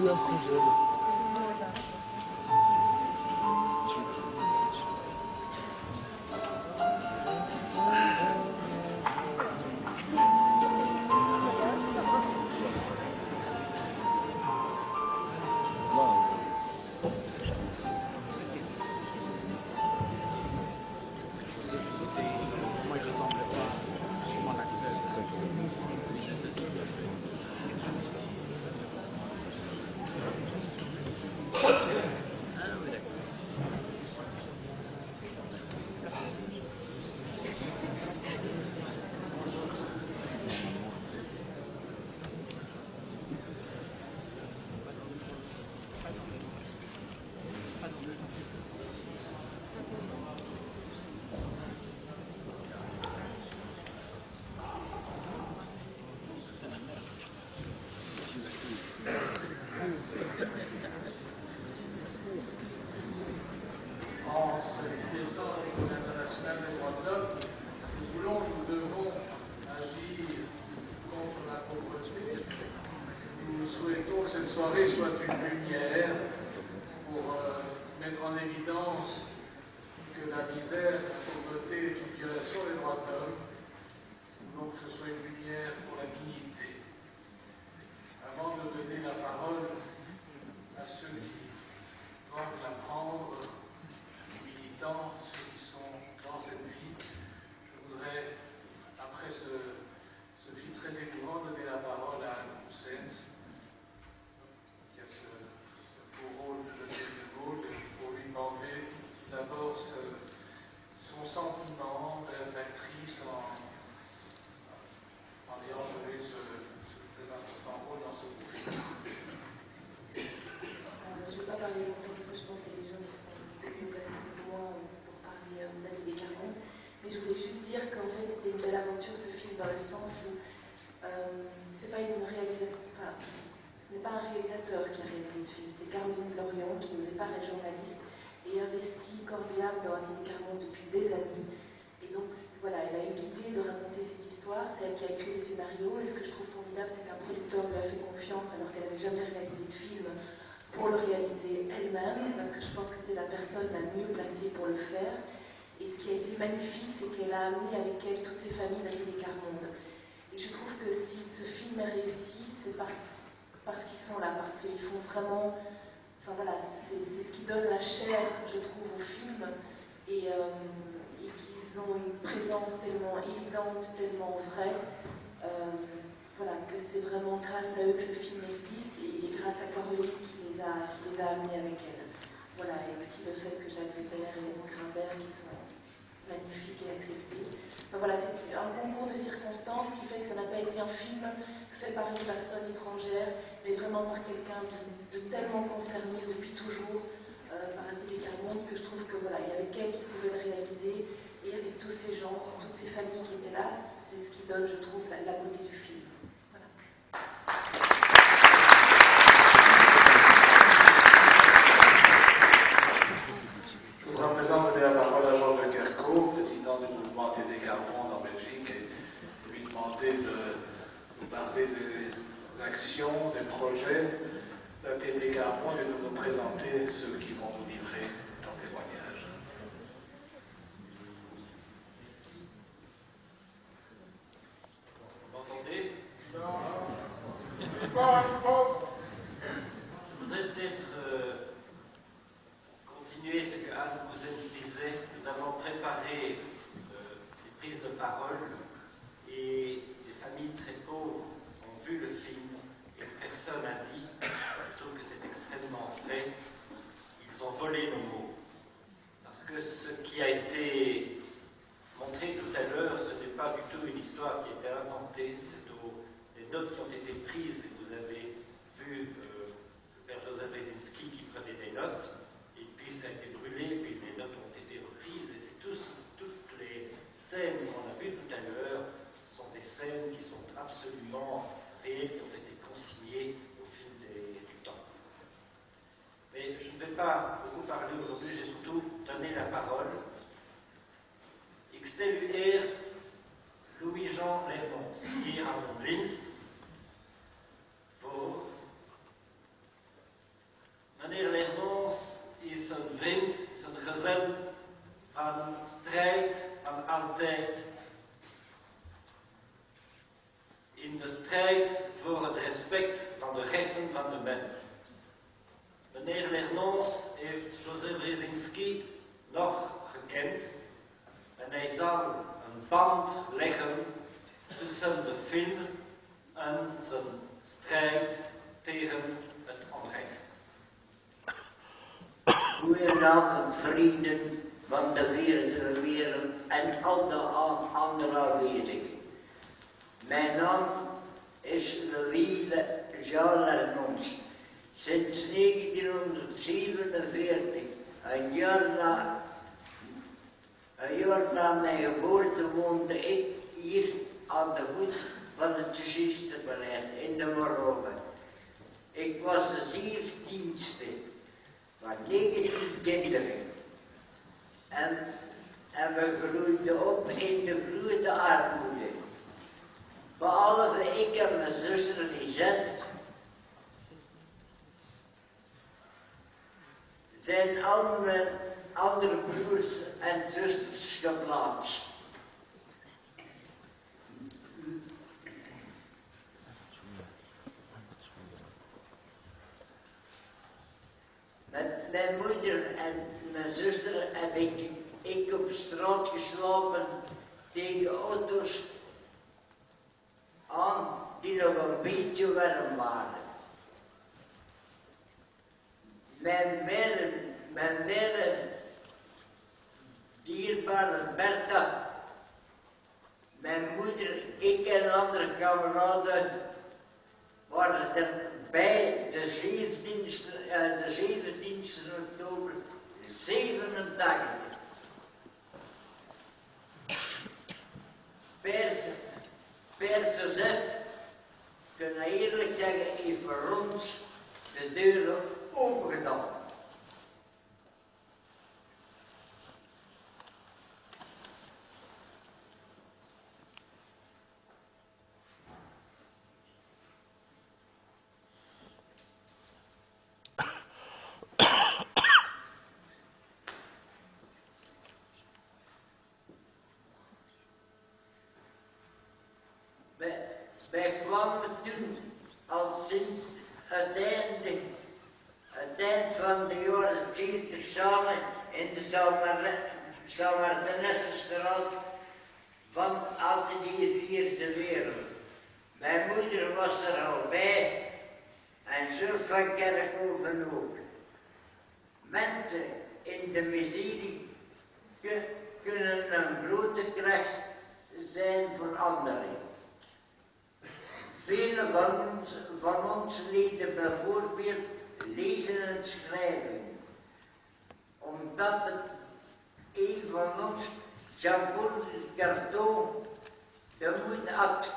früher Friseur. Cette soirée soit une lumière pour mettre en évidence que la misère, la pauvreté est une violation des droits de l'homme. Nous voulons que ce soit une lumière pour la dignité. Avant de donner la parole à ceux qui doivent la prendre, les militants, ceux qui sont dans cette vie, je voudrais, après ce film très émouvant, donner la parole à Anne Poussens, rôle de Gaulle, pour lui demander d'abord son sentiment d'actrice en ayant joué ce très important rôle dans ce film. Je ne vais pas parler longtemps parce que je pense qu'il y a des gens qui sont mieux placés que moi pour parler d'Athénée Carmonde, mais je voulais juste dire qu'en fait c'était une belle aventure ce film dans le sens où c'est pas une réalisation. Ce n'est pas un réalisateur qui a réalisé ce film, c'est Caroline Lorion qui au départ est journaliste et investit corps et âme dans Athénée Carmonde depuis des années. Et donc voilà, elle a eu l'idée de raconter cette histoire, c'est elle qui a écrit le scénario. Et ce que je trouve formidable, c'est qu'un producteur lui a fait confiance alors qu'elle n'avait jamais réalisé de film pour le réaliser elle-même, parce que je pense que c'est la personne la mieux placée pour le faire. Et ce qui a été magnifique, c'est qu'elle a amené avec elle toutes ces familles d'Athénée Carmonde. Et je trouve que si ce film est réussi, c'est parce qu'ils sont là, parce qu'ils font vraiment, enfin voilà, c'est ce qui donne la chair, je trouve, au film, et qu'ils ont une présence tellement évidente, tellement vraie, voilà, que c'est vraiment grâce à eux que ce film existe, et grâce à Caroline qui les a amenés avec elle. Voilà, et aussi le fait que Jacques Weber et Léon Grimbert qui sont magnifiques et acceptés. Enfin, voilà, c'est un concours de circonstances qui fait que ça n'a pas été un film fait par une personne étrangère, mais vraiment par quelqu'un de tellement concerné depuis toujours par Athénée Carmonde que je trouve que voilà, il y avait quelqu'un qui pouvait le réaliser, et avec tous ces gens, toutes ces familles qui étaient là, c'est ce qui donne, je trouve, la beauté du film. Voilà. Je voudrais à présent donner la parole à Jean de Kerckhove, président du mouvement Athénée Carmonde en Belgique, et lui demander de nous parler des actions, des projets d'Athénée Carmonde et de nous présenter ceux qui vont nous livrer leur témoignage. Vous m'entendez? Je voudrais peut-être continuer ce que Anne Poussens disait. Nous avons préparé des prises de parole et des familles très pauvres ont vu le film et personne n'a dit, je trouve que c'est extrêmement vrai, ils ont volé nos mots. Parce que ce qui a été montré tout à l'heure, ce n'est pas du tout une histoire qui a été inventée, des notes qui ont été prises, et vous avez vu le père Joseph Brzezinski qui prenait des notes, et puis ça a été brûlé, puis les notes ont été reprises, et c'est toutes les scènes qu'on a vues tout à l'heure sont des scènes qui sont absolument réelles, qui ont été consignées au fil du temps. Mais je ne vais pas beaucoup parler aujourd'hui, j'ai surtout donné la parole. Ik stel u eerst Louis-Jean Levens hier aan de winst voor strijd voor het respect van de rechten van de mens. Meneer Lernoux heeft Joseph Brzezinski nog gekend en hij zal een band leggen tussen de film en zijn strijd tegen het onrecht. Goedenavond vrienden van de vierde wereld en alle andere aanwezigen. Mijn naam is Louis Jean Lernoux. Sinds 1947, een jaar na mijn geboorte, woonde ik hier aan de voet van het Jezuïetenpaleis in de Marokko. Ik was de 17e van 19 kinderen en we groeiden op in de grote armoede. Behalve ik en mijn zuster Lisette zijn andere broers en zusters geplaatst. Met mijn moeder en mijn zuster heb ik op straat geslapen tegen auto's aan die nog een beetje warm waren. Mijn dierbare Bertha, mijn moeder, ik en andere kameraden waren erbij de 17e oktober 87. Père Joseph, kunnen eerlijk zeggen, heeft voor ons de deuren opengedaan. Wij kwamen toen al sinds het eind van de jaren 70 samen in de Saint-Martinesse-straat van Atelier Vierde Wereld. Mijn moeder was er al bij en zus van Kerkhoven ook. Mensen in de miserie kunnen een grote kracht zijn voor anderen. Velen van ons leren bijvoorbeeld lezen en schrijven, omdat het een van ons, Jean-Paul Carton, de moed had